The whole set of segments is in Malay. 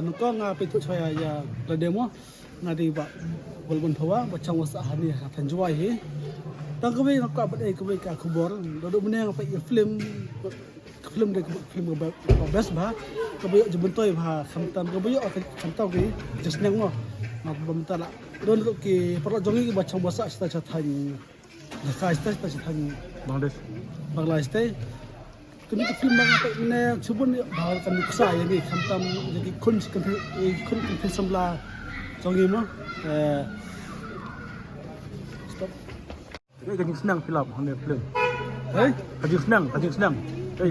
nukong pitu saya ya la demo ngadi ba bolbon phawa bachang wasa hani tan juai hi tang kabe nak ba dai kabe ka khubor do meneng pa film de film ba best ba kabe jebentoi ba samtam kabe samtam ki jesneng mo mak bamtala don ki perlo jongi bachang wasa sta chathan ka sta chathan Bangladesh kami ke film bang apa ini cubun bahar kami kusai ini samtam jadi kun sembla jongi mo stop Kajing senang film hanya film. Kajing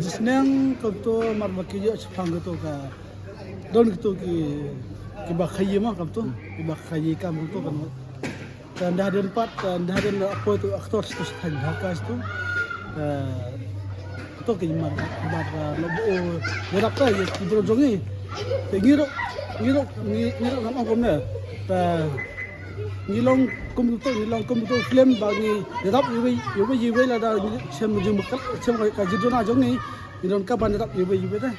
senang kau tu marbaki je sepang tu ka don tu ki bakhayi mo kau tu bakhayi kamu tu kan dan dah ada empat dan dah ada apa tu aktor tu setan hakas tu to ke mar lobo gerak ka ye tidro jongi ngiro ngam kom ne ta ngilong kom tu film bagi derap yuwe la da sem jum ka jidona jongi ngilong ka ban derap yuwe ta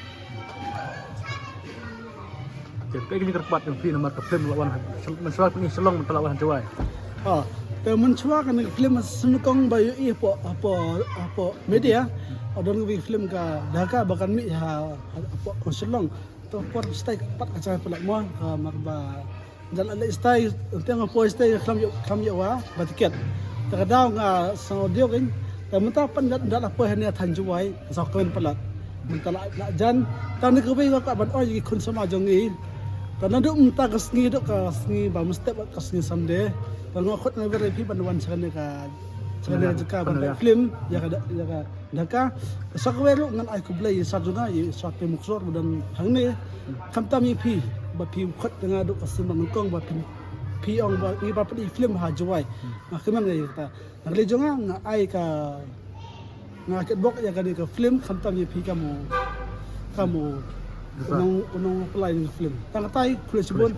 Kajing kerpat yang film marka film lawan mensuak ni selong mentelawan jawai. Pero mencuak kan film senukong bayu apa media adon ngi film ka Dhaka bahkan mi ha apa konselong to por stay pat acara pelak mo ka marba dan ala stay teng apa stay klam yo wa batiket takadaw nga sa audio kan tamta pan dat apa hanya tanjuai sa kwen pelak mentala nak jan tan ke bai ka ban oi kun sama jongi tan do umta kasngi do kasngi ba mustep kasngi samde tan ngokot na very banduan sa ka Saya jika pada film ya Dhaka sakwero ngan ai kublai sarjuna ye sape muksor dan hangne kamtami pi ba pi khot dengan duk asim mangkong ba pi ong ba ni ba padi film ha jawai keman ya ta ngle jonga nga ai ka nga ket bok ya ka film kamtami pi kamu unong pelai film tang tai kulisibun